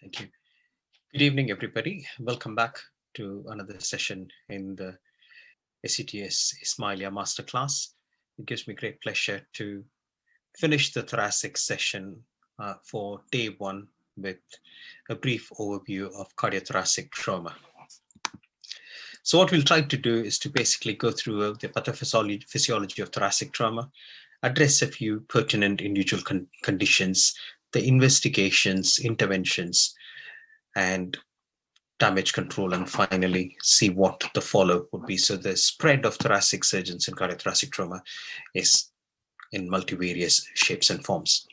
Thank you. Good evening, everybody. Welcome back to another session in the ACTS Ismailia Masterclass. It gives me great pleasure to finish the thoracic session for day one with a brief overview of cardiothoracic trauma. So what we'll try to do is to basically go through the pathophysiology of thoracic trauma, address a few pertinent individual conditions, the investigations, interventions, and damage control, and finally see what the follow-up would be. So the spread of thoracic surgeons in cardiothoracic trauma is in multivarious shapes and forms.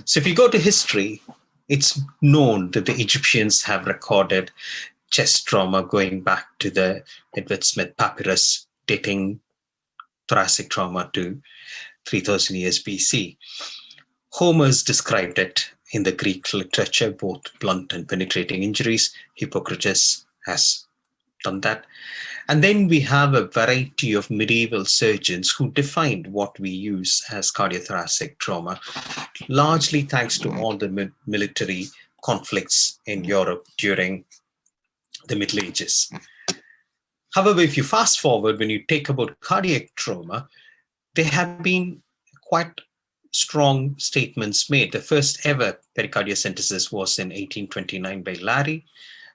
So if you go to history, it's known that the Egyptians have recorded chest trauma going back to the Edward Smith papyrus dating thoracic trauma to 3000 years BC. Homer's described it in the Greek literature, both blunt and penetrating injuries. Hippocrates has done that. And then we have a variety of medieval surgeons who defined what we use as cardiothoracic trauma, largely thanks to all the military conflicts in Europe during the Middle Ages. However, if you fast forward, when you take about cardiac trauma, there have been quite strong statements made. The first ever pericardiocentesis was in 1829 by Larry.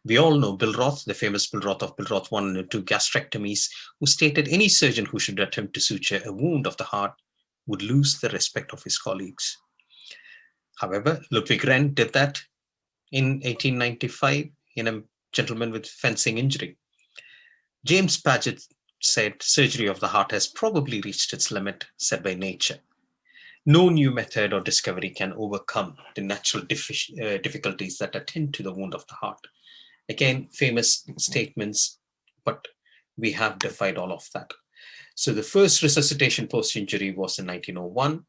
We all know Bill Roth, the famous Bill Roth of Bill Roth 1 and 2 gastrectomies, who stated any surgeon who should attempt to suture a wound of the heart would lose the respect of his colleagues. However, Ludwig Renn did that in 1895 in a gentleman with fencing injury. James Paget said surgery of the heart has probably reached its limit set by nature. No new method or discovery can overcome the natural difficulties that attend to the wound of the heart. Again, famous statements, but we have defied all of that. So the first resuscitation post-injury was in 1901.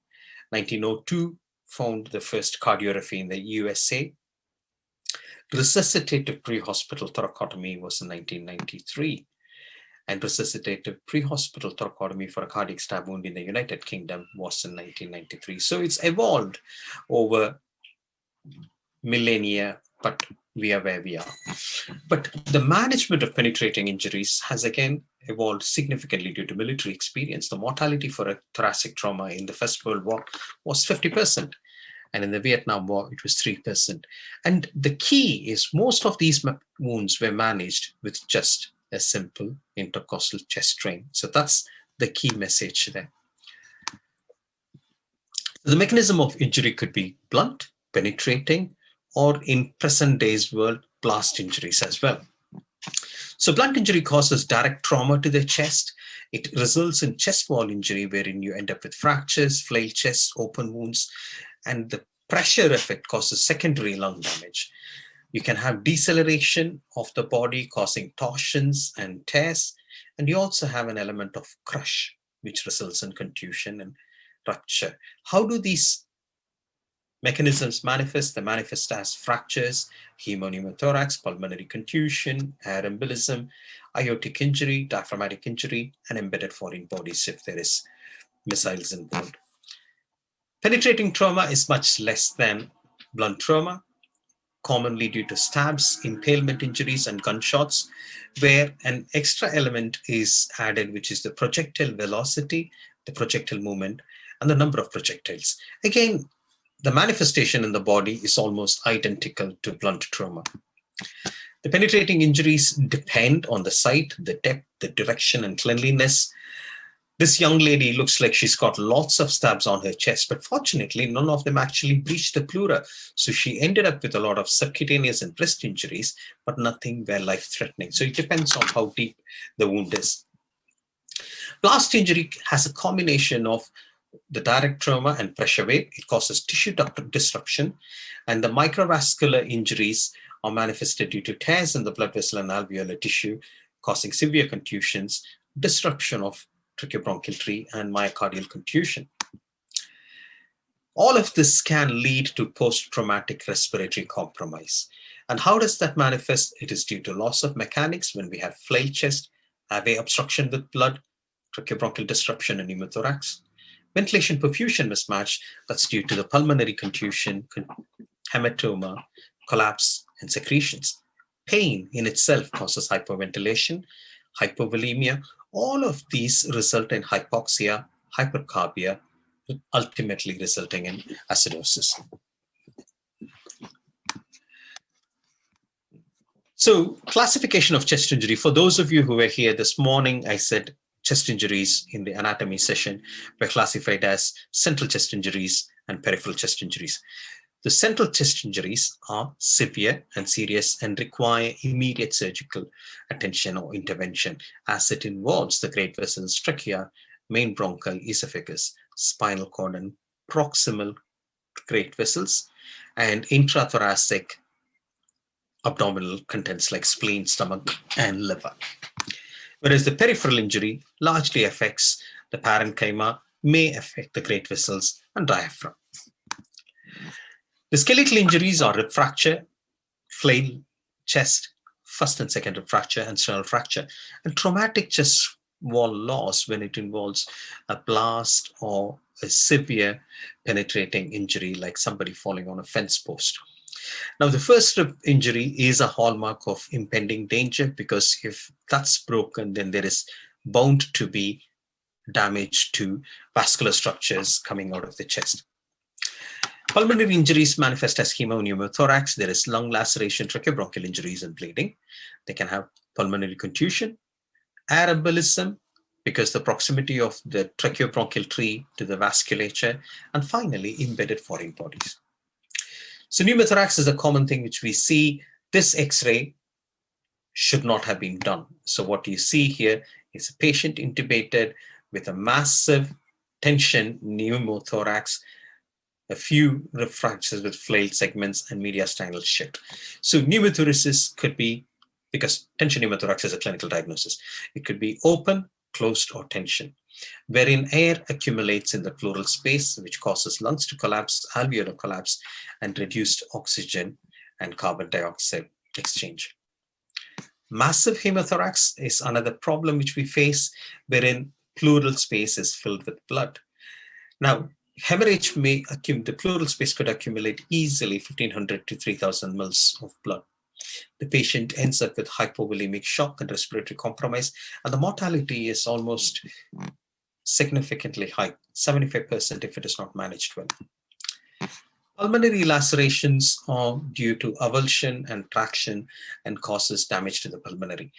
1902 found the first cardiography in the USA. Resuscitative pre-hospital thoracotomy was in 1993. And resuscitative pre-hospital thoracotomy for a cardiac stab wound in the United Kingdom was in 1993. So it's evolved over millennia, but we are where we are. But the management of penetrating injuries has again evolved significantly due to military experience. The mortality for a thoracic trauma in the First World War was 50%. And in the Vietnam War, it was 3%. And the key is most of these wounds were managed with just a simple intercostal chest drain. So that's the key message there. The mechanism of injury could be blunt, penetrating, or in present day's world, blast injuries as well. So blunt injury causes direct trauma to the chest. It results in chest wall injury, wherein you end up with fractures, flail chests, open wounds, and the pressure effect causes secondary lung damage. You can have deceleration of the body causing torsions and tears. And you also have an element of crush, which results in contusion and rupture. How do these mechanisms manifest? They manifest as fractures, hemothorax, pulmonary contusion, air embolism, aortic injury, diaphragmatic injury, and embedded foreign bodies if there is missiles involved. Penetrating trauma is much less than blunt trauma, commonly due to stabs, impalement injuries, and gunshots, where an extra element is added, which is the projectile velocity, the projectile movement, and the number of projectiles. Again, the manifestation in the body is almost identical to blunt trauma. The penetrating injuries depend on the site, the depth, the direction, and cleanliness. This young lady looks like she's got lots of stabs on her chest, but fortunately, none of them actually breached the pleura. So she ended up with a lot of subcutaneous and breast injuries, but nothing were life-threatening. So it depends on how deep the wound is. Blast injury has a combination of the direct trauma and pressure wave. It causes tissue disruption, and the microvascular injuries are manifested due to tears in the blood vessel and alveolar tissue, causing severe contusions, disruption of Tracheo-bronchial tree, and myocardial contusion. All of this can lead to post-traumatic respiratory compromise. And how does that manifest? It is due to loss of mechanics when we have flail chest, airway obstruction with blood, tracheobronchial disruption, and pneumothorax. Ventilation perfusion mismatch, that's due to the pulmonary contusion, hematoma, collapse, and secretions. Pain in itself causes hyperventilation, hypovolemia. All of these result in hypoxia, hypercarbia, ultimately resulting in acidosis. So, classification of chest injury. For those of you who were here this morning, I said chest injuries in the anatomy session were classified as central chest injuries and peripheral chest injuries. The central chest injuries are severe and serious and require immediate surgical attention or intervention, as it involves the great vessels, trachea, main bronchial, esophagus, spinal cord, and proximal great vessels, and intrathoracic abdominal contents like spleen, stomach, and liver. Whereas the peripheral injury largely affects the parenchyma, may affect the great vessels and diaphragm. The skeletal injuries are rib fracture, flail, chest, first and second rib fracture, and sternal fracture, and traumatic chest wall loss when it involves a blast or a severe penetrating injury like somebody falling on a fence post. Now, the first rib injury is a hallmark of impending danger, because if that's broken, then there is bound to be damage to vascular structures coming out of the chest. Pulmonary injuries manifest as pneumothorax. There is lung laceration, tracheobronchial injuries, and bleeding. They can have pulmonary contusion, air embolism, because the proximity of the tracheobronchial tree to the vasculature, and finally, embedded foreign bodies. So pneumothorax is a common thing which we see. This X-ray should not have been done. So what you see here is a patient intubated with a massive tension pneumothorax, a few rib fractures with flailed segments and mediastinal shift. So pneumothorax could be, because tension pneumothorax is a clinical diagnosis, it could be open, closed, or tension, wherein air accumulates in the pleural space, which causes lungs to collapse, alveolar collapse, and reduced oxygen and carbon dioxide exchange. Massive hemothorax is another problem which we face, wherein pleural space is filled with blood. Now, hemorrhage may accumulate, the pleural space could accumulate easily 1,500 to 3,000 mils of blood. The patient ends up with hypovolemic shock and respiratory compromise, and the mortality is almost significantly high, 75% if it is not managed well. Pulmonary lacerations are due to avulsion and traction and causes damage to the pulmonary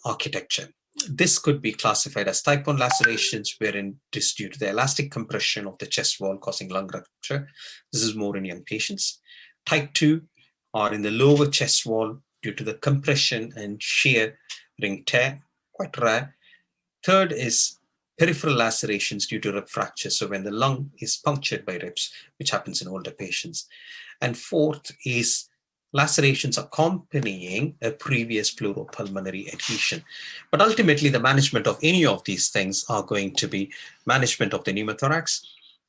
architecture. This could be classified as type 1 lacerations, wherein it is due to the elastic compression of the chest wall causing lung rupture. This is more in young patients. Type 2 are in the lower chest wall due to the compression and shear ring tear, quite rare. Third is peripheral lacerations due to rib fracture, so when the lung is punctured by ribs, which happens in older patients. And fourth is lacerations accompanying a previous pleuropulmonary adhesion. But ultimately, the management of any of these things are going to be management of the pneumothorax,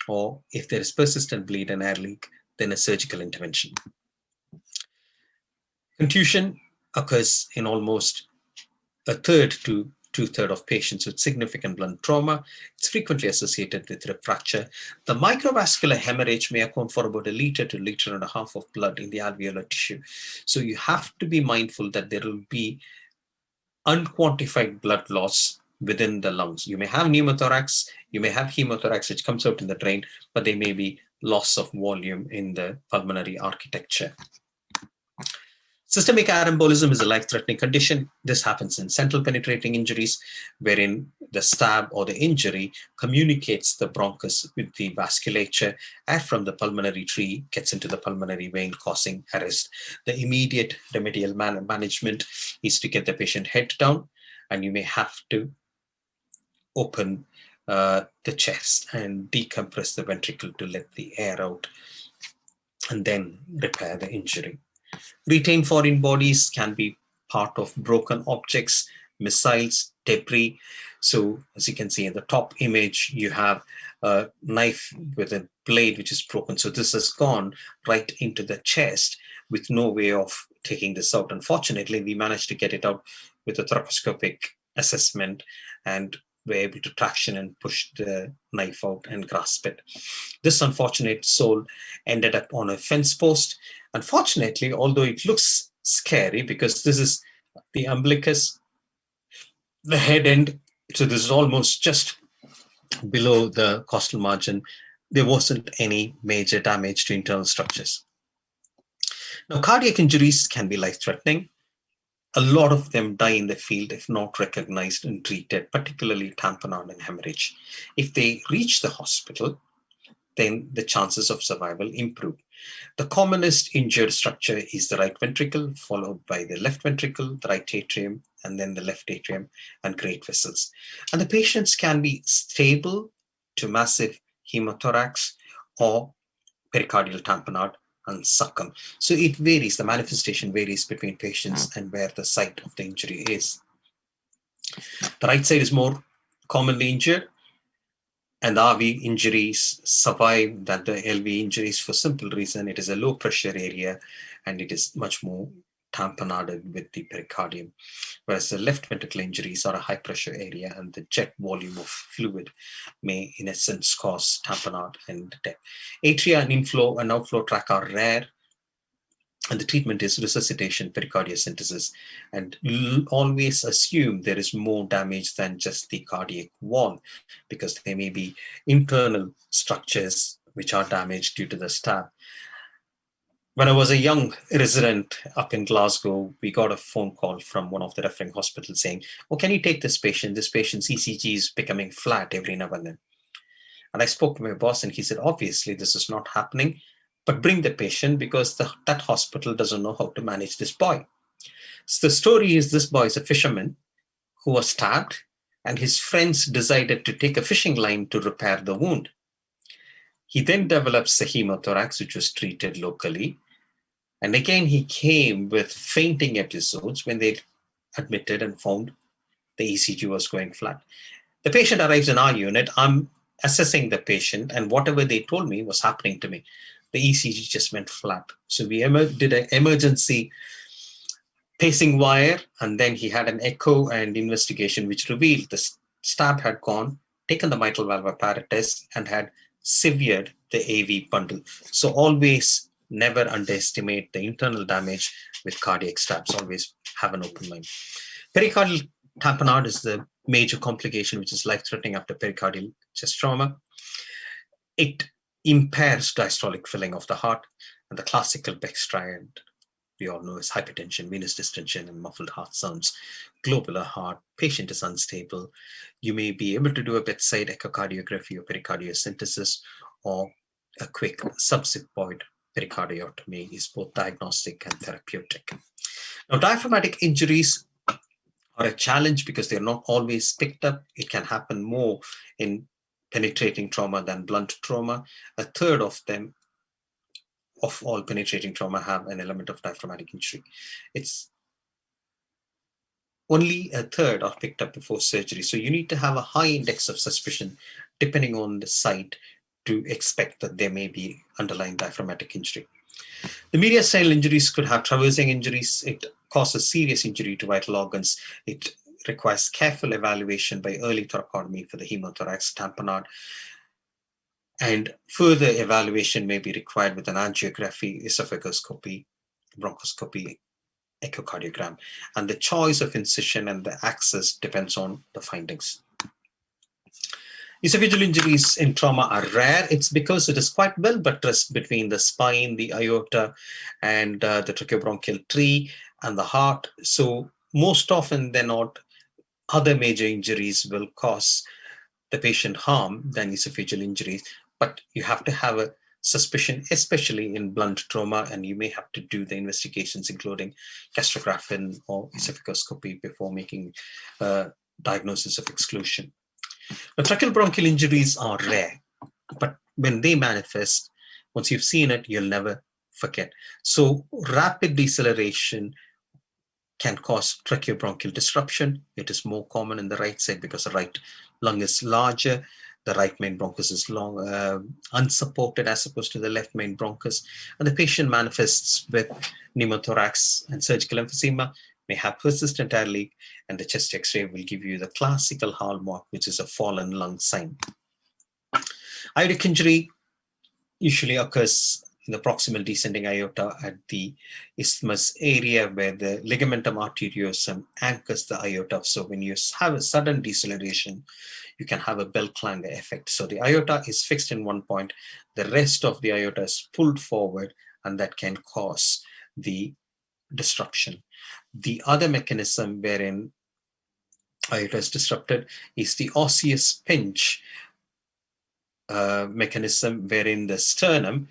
or if there is persistent bleed and air leak, then a surgical intervention. Contusion occurs in almost a third to two-thirds of patients with significant blunt trauma. It's frequently associated with rib fracture. The microvascular hemorrhage may account for about 1 liter to 1.5 liters of blood in the alveolar tissue. So you have to be mindful that there will be unquantified blood loss within the lungs. You may have pneumothorax, you may have hemothorax, which comes out in the drain, but there may be loss of volume in the pulmonary architecture. Systemic air embolism is a life-threatening condition. This happens in central penetrating injuries, wherein the stab or the injury communicates the bronchus with the vasculature. Air from the pulmonary tree gets into the pulmonary vein, causing arrest. The immediate remedial management is to get the patient head down, and you may have to open the chest and decompress the ventricle to let the air out, and then repair the injury. Retained foreign bodies can be part of broken objects, missiles, debris. So as you can see in the top image, you have a knife with a blade which is broken. So this has gone right into the chest with no way of taking this out. Unfortunately, we managed to get it out with a thoracoscopic assessment, and were able to traction and push the knife out and grasp it. This unfortunate soul ended up on a fence post, Unfortunately, although it looks scary because this is the umbilicus, the head end, so this is almost just below the costal margin, there wasn't any major damage to internal structures. Now, cardiac injuries can be life-threatening. A lot of them die in the field if not recognized and treated, particularly tamponade and hemorrhage. If they reach the hospital, then the chances of survival improve. The commonest injured structure is the right ventricle, followed by the left ventricle, the right atrium, and then the left atrium and great vessels. And the patients can be stable to massive hemothorax or pericardial tamponade and succumb. So it varies, the manifestation varies between patients and where the site of the injury is. The right side is more commonly injured, and the RV injuries survive than the LV injuries for simple reason. It is a low pressure area and it is much more tamponaded with the pericardium, whereas the left ventricle injuries are a high pressure area and the jet volume of fluid may in essence cause tamponade and death. Atria and inflow and outflow tract are rare, and the treatment is resuscitation, pericardiocentesis, and always assume there is more damage than just the cardiac wall, because there may be internal structures which are damaged due to the stab. When I was a young resident up in Glasgow, we got a phone call from one of the referring hospitals saying, "Oh, can you take this patient? This patient's ECG is becoming flat every now and then." And I spoke to my boss and he said, "Obviously, this is not happening, but bring the patient because that hospital doesn't know how to manage this boy." So the story is this boy is a fisherman who was stabbed and his friends decided to take a fishing line to repair the wound. He then develops a hemothorax, which was treated locally. And again, he came with fainting episodes when they admitted and found the ECG was going flat. The patient arrives in our unit. I'm assessing the patient, and whatever they told me was happening to me. The ECG just went flat. So we did an emergency pacing wire, and then he had an echo and investigation, which revealed the stab had gone, taken the mitral valve apparatus, and had severed the AV bundle. So always never underestimate the internal damage with cardiac stabs. Always have an open mind. Pericardial tamponade is the major complication, which is life-threatening after pericardial chest trauma. It impairs diastolic filling of the heart, and the classical Beck's triad we all know is hypertension, venous distension, and muffled heart sounds. Globular heart, patient is unstable. You may be able to do a bedside echocardiography or pericardiocentesis, or a quick subsequent pericardiotomy is both diagnostic and therapeutic. Now, diaphragmatic injuries are a challenge because they're not always picked up. It can happen more in penetrating trauma than blunt trauma. A third of them, of all penetrating trauma, have an element of diaphragmatic injury. It's only a third are picked up before surgery. So you need to have a high index of suspicion, depending on the site, to expect that there may be underlying diaphragmatic injury. The mediastinal injuries could have traversing injuries. It causes serious injury to vital organs. It requires careful evaluation by early thoracotomy for the hemothorax, tamponade, and further evaluation may be required with an angiography, esophagoscopy, bronchoscopy, echocardiogram. And the choice of incision and the access depends on the findings. Esophageal injuries in trauma are rare. It's because it is quite well buttressed between the spine, the aorta, and the tracheo-bronchial tree and the heart. So most often than not, other major injuries will cause the patient harm than esophageal injuries. But you have to have a suspicion, especially in blunt trauma, and you may have to do the investigations, including gastrographin or esophagoscopy, before making a diagnosis of exclusion. Now, tracheal bronchial injuries are rare, but when they manifest, once you've seen it, you'll never forget. So rapid deceleration can cause tracheobronchial disruption. It is more common in the right side because the right lung is larger. The right main bronchus is long, unsupported as opposed to the left main bronchus. And the patient manifests with pneumothorax and surgical emphysema, may have persistent air leak, and the chest X-ray will give you the classical hallmark, which is a fallen lung sign. Aortic injury usually occurs in the proximal descending aorta at the isthmus area where the ligamentum arteriosum anchors the aorta. So when you have a sudden deceleration, you can have a bell clanger effect. So the aorta is fixed in one point, the rest of the aorta is pulled forward, and that can cause the disruption. The other mechanism wherein aorta is disrupted is the osseous pinch mechanism, wherein the sternum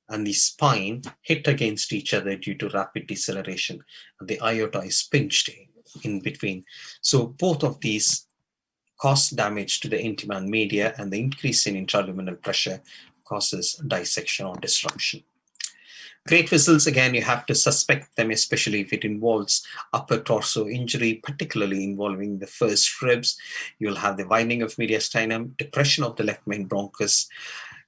and the spine hit against each other due to rapid deceleration, and the aorta is pinched in between. So both of these cause damage to the intima and media, and the increase in intraluminal pressure causes dissection or disruption. Great vessels, again, you have to suspect them, especially if it involves upper torso injury, particularly involving the first ribs. You'll have the widening of mediastinum, depression of the left main bronchus,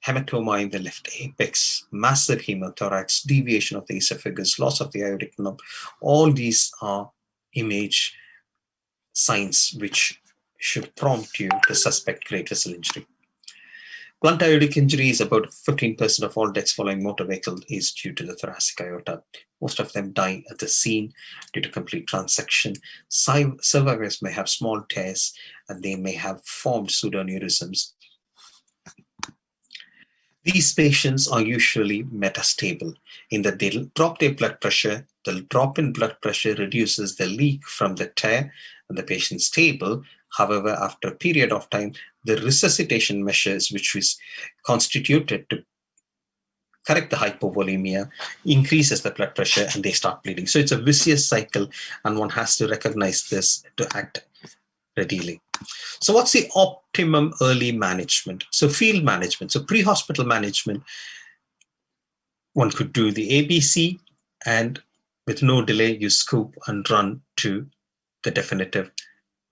hematoma in the left apex, massive hemothorax, deviation of the esophagus, loss of the aortic nerve. All these are image signs which should prompt you to suspect great vessel injury. Blunt aortic injury is about 15% of all deaths following motor vehicle is due to the thoracic aorta. Most of them die at the scene due to complete transection. Survivors may have small tears, and they may have formed pseudoaneurysms. These patients are usually metastable in that they'll drop their blood pressure. The drop in blood pressure reduces the leak from the tear, and the patient's stable. However, after a period of time, the resuscitation measures, which was constituted to correct the hypovolemia, increases the blood pressure, and they start bleeding. So it's a vicious cycle, and one has to recognize this to act readily. So what's the optimum early management? So field management. So pre-hospital management, one could do the ABC, and with no delay, you scoop and run to the definitive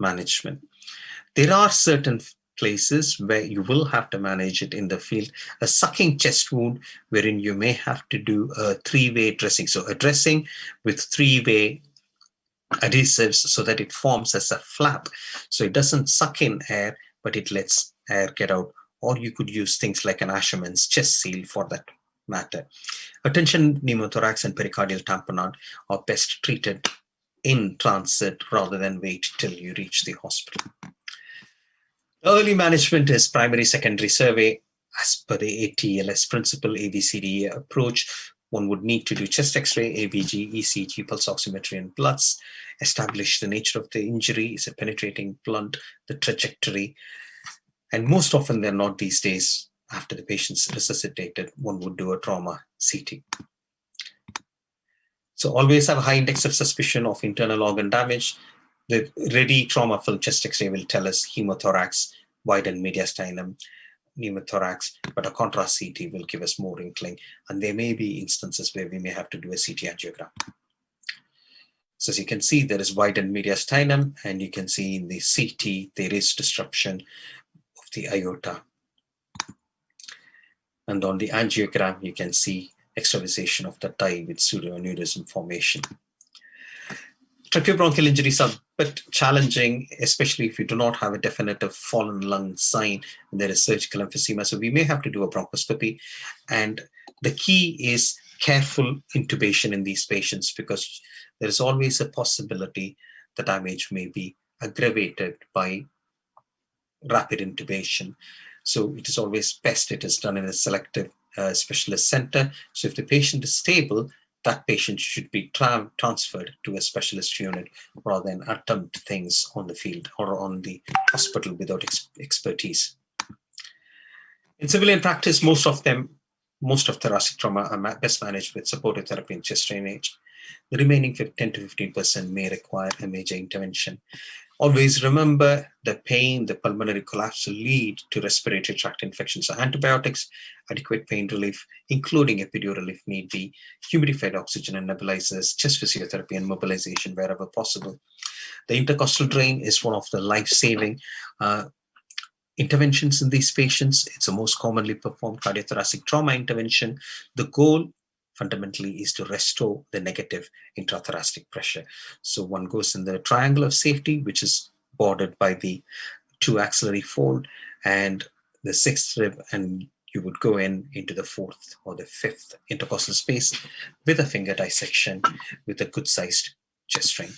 management. There are certain places where you will have to manage it in the field. A sucking chest wound, wherein you may have to do a three-way dressing. So a dressing with three-way adhesives so that it forms as a flap. So it doesn't suck in air, but it lets air get out. Or you could use things like an Asherman's chest seal for that matter. Attention pneumothorax and pericardial tamponade are best treated in transit rather than wait till you reach the hospital. Early management is primary secondary survey as per the ATLS principle, ABCDE approach. One would need to do chest x-ray, ABG, ECG, pulse oximetry, and bloods, establish the nature of the injury, is it penetrating, blunt, the trajectory. And most often than not these days, after the patient's resuscitated, one would do a trauma CT. So always have a high index of suspicion of internal organ damage. The ready trauma film chest x-ray will tell us hemothorax, widened mediastinum, pneumothorax, but a contrast CT will give us more inkling. And there may be instances where we may have to do a CT angiogram. So as you can see, there is widened mediastinum, and you can see in the CT, there is disruption of the aorta. And on the angiogram, you can see extravasation of the tie with pseudoaneurysm formation. Tracheo-bronchial injuries are a bit challenging, especially if you do not have a definitive fallen lung sign and there is surgical emphysema. So we may have to do a bronchoscopy. And the key is careful intubation in these patients, because there is always a possibility the damage may be aggravated by rapid intubation. So it is always best it is done in a selective specialist center. So if the patient is stable, that patient should be transferred to a specialist unit rather than attempt things on the field or on the hospital without expertise. In civilian practice, most of thoracic trauma are best managed with supportive therapy and chest drainage. The remaining 10 to 15% may require a major intervention. Always remember the pain, the pulmonary collapse will lead to respiratory tract infections. So antibiotics, adequate pain relief, including epidural if need be, humidified oxygen and nebulizers, chest physiotherapy and mobilization wherever possible. The intercostal drain is one of the life-saving interventions in these patients. It's the most commonly performed cardiothoracic trauma intervention. The goal fundamentally is to restore the negative intrathoracic pressure. So one goes in the triangle of safety, which is bordered by the two axillary fold and the sixth rib, and you would go into the 4th or the 5th intercostal space with a finger dissection with a good sized chest drain.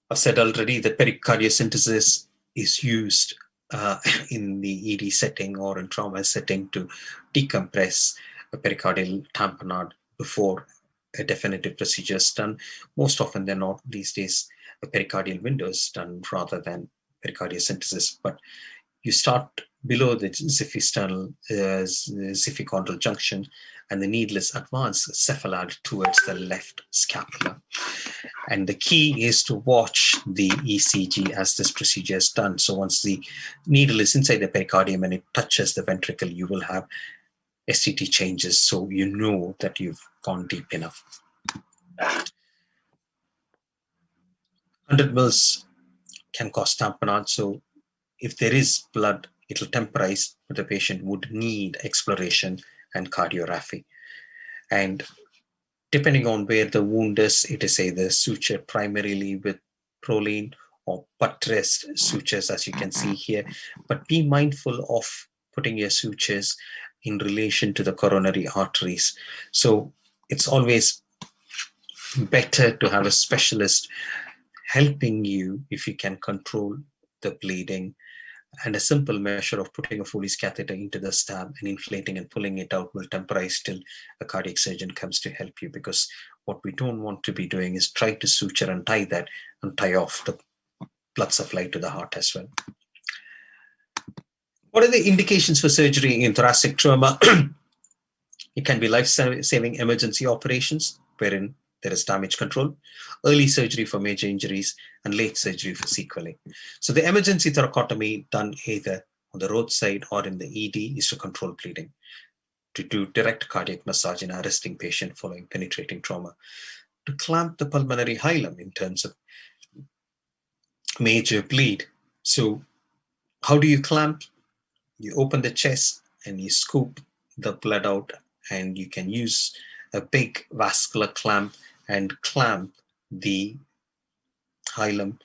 I've said already that pericardiocentesis is used in the ED setting or in trauma setting to decompress a pericardial tamponade before a definitive procedure is done. Most often than not, these days, a pericardial window is done rather than pericardiocentesis. But you start below the xiphisternal, xiphichondral junction, and the needle is advanced cephalad towards the left scapula. And the key is to watch the ECG as this procedure is done. So once the needle is inside the pericardium and it touches the ventricle, you will have STT changes, so you know that you've gone deep enough. 100 mils can cause tamponade, so if there is blood, it will temporize, but the patient would need exploration and cardiography. And depending on where the wound is, it is either sutured primarily with proline or buttressed sutures, as you can see here. But be mindful of putting your sutures in relation to the coronary arteries. So it's always better to have a specialist helping you if you can control the bleeding. And a simple measure of putting a Foley's catheter into the stab and inflating and pulling it out will temporize till a cardiac surgeon comes to help you, because what we don't want to be doing is try to suture and tie that and tie off the blood supply to the heart as well. What are the indications for surgery in thoracic trauma? It can be life-saving emergency operations, wherein there is damage control, early surgery for major injuries, and late surgery for sequelae. So the emergency thoracotomy done either on the roadside or in the ED is to control bleeding, to do direct cardiac massage in a resting patient following penetrating trauma, to clamp the pulmonary hilum in terms of major bleed. So how do you clamp? You open the chest and you scoop the blood out, and you can use a big vascular clamp and clamp the hilum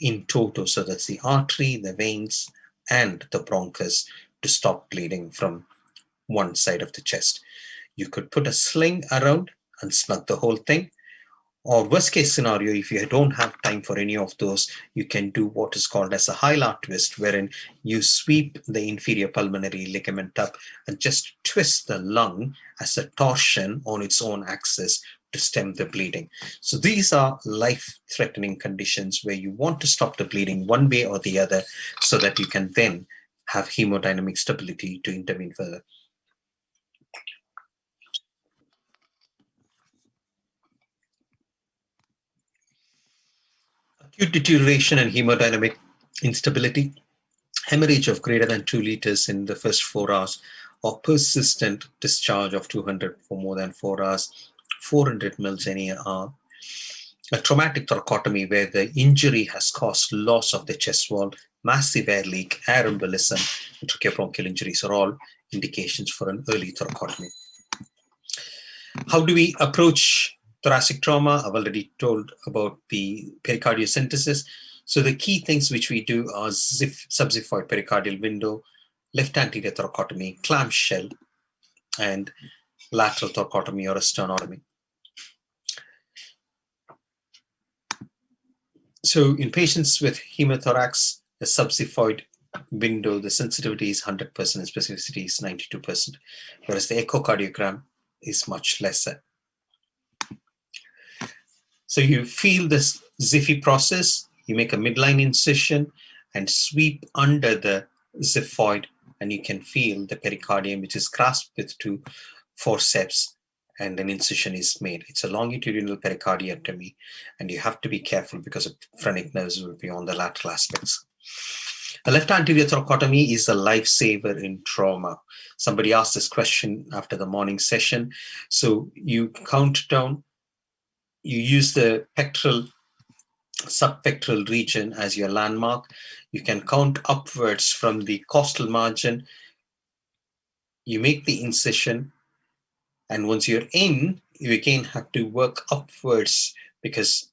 in toto, so that's the artery, the veins, and the bronchus, to stop bleeding from one side of the chest. You could put a sling around and snug the whole thing. Or worst case scenario, if you don't have time for any of those, you can do what is called as a hilar twist, wherein you sweep the inferior pulmonary ligament up and just twist the lung as a torsion on its own axis to stem the bleeding. So these are life-threatening conditions where you want to stop the bleeding one way or the other, so that you can then have hemodynamic stability to intervene further. Acute deterioration and hemodynamic instability, hemorrhage of greater than 2 liters in the first 4 hours, or persistent discharge of 200 for more than 4 hours, 400 mils any hour. A traumatic thoracotomy where the injury has caused loss of the chest wall, massive air leak, air embolism, and tracheo-bronchial injuries are all indications for an early thoracotomy. How do we approach thoracic trauma? I've already told about the pericardiocentesis. So the key things which we do are subxiphoid pericardial window, left anterior thoracotomy, clamshell, and lateral thoracotomy or a sternotomy. So in patients with hemothorax, the subxiphoid window, the sensitivity is 100% and specificity is 92%, whereas the echocardiogram is much lesser. So you feel this Xiphi process, you make a midline incision and sweep under the xiphoid, and you can feel the pericardium, which is grasped with 2 forceps, and an incision is made. It's a longitudinal pericardiotomy, and you have to be careful because the phrenic nerves will be on the lateral aspects. A left anterior thoracotomy is a lifesaver in trauma. Somebody asked this question after the morning session. So you count down, you use the pectoral, subpectoral region as your landmark. You can count upwards from the costal margin. You make the incision, and once you're in, you again have to work upwards, because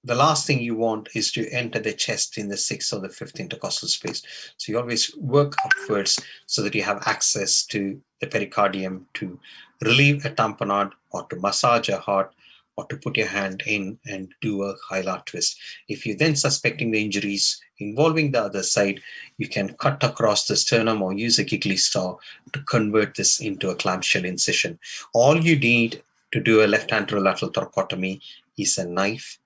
the last thing you want is to enter the chest in the 6th or the 5th intercostal space. So you always work upwards so that you have access to the pericardium to relieve a tamponade or to massage a heart or to put your hand in and do a hilar twist. If you're then suspecting the injuries involving the other side, you can cut across the sternum or use a giggly saw to convert this into a clamshell incision. All you need to do a left anterolateral thoracotomy is a knife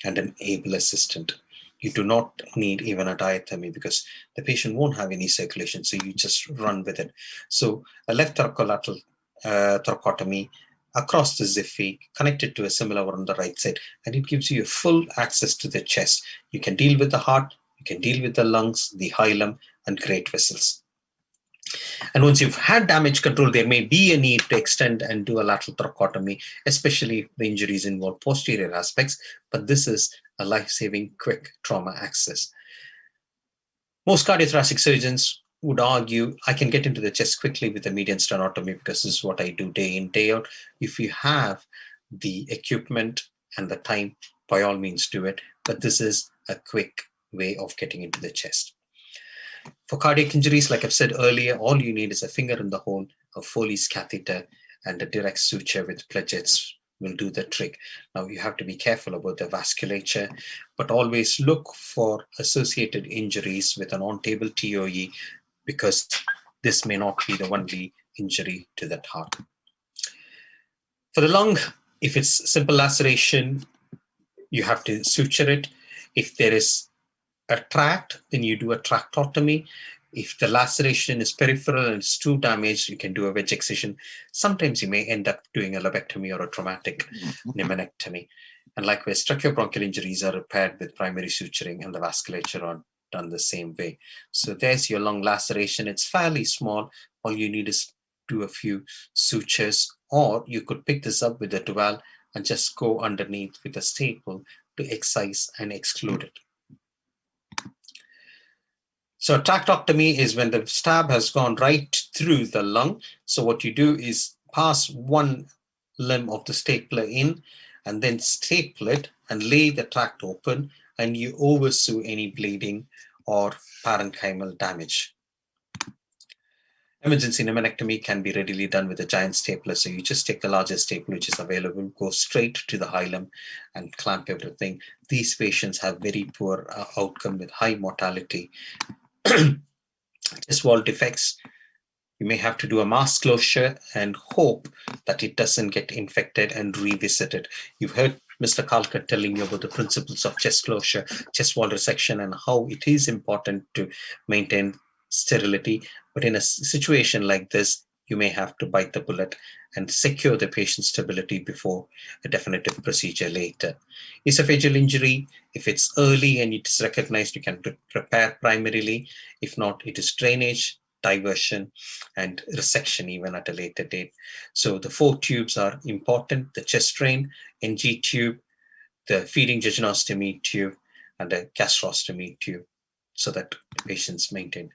and an able assistant. You do not need even a diathermy because the patient won't have any circulation, so you just run with it. So a left thoracolateral thoracotomy across the Ziffy, connected to a similar one on the right side, and it gives you full access to the chest. You can deal with the heart, you can deal with the lungs, the hilum, and great vessels. And once you've had damage control, there may be a need to extend and do a lateral thoracotomy, especially if the injuries involve posterior aspects, but this is a life-saving quick trauma access. Most cardiothoracic surgeons would argue, I can get into the chest quickly with a median sternotomy because this is what I do day in, day out. If you have the equipment and the time, by all means do it, but this is a quick way of getting into the chest. For cardiac injuries, like I've said earlier, all you need is a finger in the hole, a Foley's catheter, and a direct suture with pledgets will do the trick. Now, you have to be careful about the vasculature, but always look for associated injuries with an on-table TOE because this may not be the only injury to that heart. For the lung, if it's simple laceration, you have to suture it. If there is a tract, then you do a tractotomy. If the laceration is peripheral and it's too damaged, you can do a wedge excision. Sometimes you may end up doing a lobectomy or a traumatic pneumonectomy. And likewise, tracheobronchial injuries are repaired with primary suturing and the vasculature are done the same way. So there's your lung laceration. It's fairly small. All you need is do a few sutures, or you could pick this up with a duval and just go underneath with a staple to excise and exclude it. So a tractotomy is when the stab has gone right through the lung. So what you do is pass one limb of the stapler in and then staple it and lay the tract open, and you oversew any bleeding or parenchymal damage. Emergency pneumonectomy can be readily done with a giant stapler. So you just take the largest stapler which is available, go straight to the hilum and clamp everything. These patients have very poor outcome with high mortality. Chest wall defects, you may have to do a mask closure and hope that it doesn't get infected and revisit it. You've heard Mr. Kalkar telling you about the principles of chest closure, chest wall resection, and how it is important to maintain sterility. But in a situation like this, you may have to bite the bullet and secure the patient's stability before a definitive procedure later. Esophageal injury, if it's early and it is recognized, you can repair primarily. If not, it is drainage, diversion, and resection even at a later date. So the 4 tubes are important: the chest drain, NG tube, the feeding jejunostomy tube, and a gastrostomy tube, so that the patients maintain.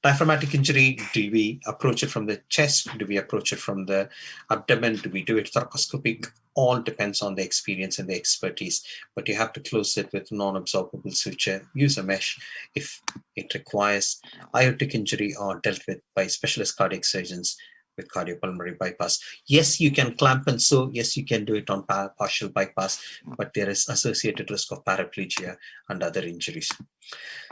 Diaphragmatic injury, do we approach it from the chest? Do we approach it from the abdomen? Do we do it thoracoscopic? All depends on the experience and the expertise, but you have to close it with non-absorbable suture. Use a mesh if it requires. Aortic injury are dealt with by specialist cardiac surgeons with cardiopulmonary bypass. Yes, you can clamp and sew. Yes, you can do it on partial bypass, but there is associated risk of paraplegia and other injuries.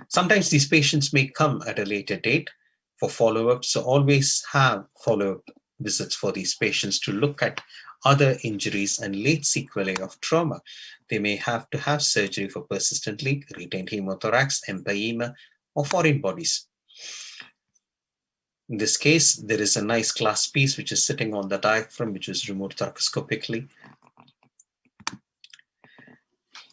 Sometimes these patients may come at a later date for follow-up, so always have follow-up visits for these patients to look at other injuries and late sequelae of trauma. They may have to have surgery for persistently retained hemothorax, empyema, or foreign bodies. In this case, there is a nice glass piece which is sitting on the diaphragm, which is removed thoracoscopically.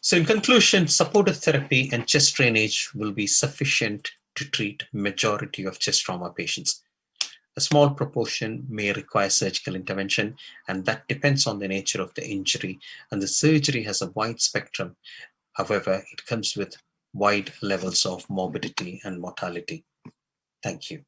So in conclusion, supportive therapy and chest drainage will be sufficient to treat majority of chest trauma patients. A small proportion may require surgical intervention, and that depends on the nature of the injury, and the surgery has a wide spectrum. However, it comes with wide levels of morbidity and mortality. Thank you.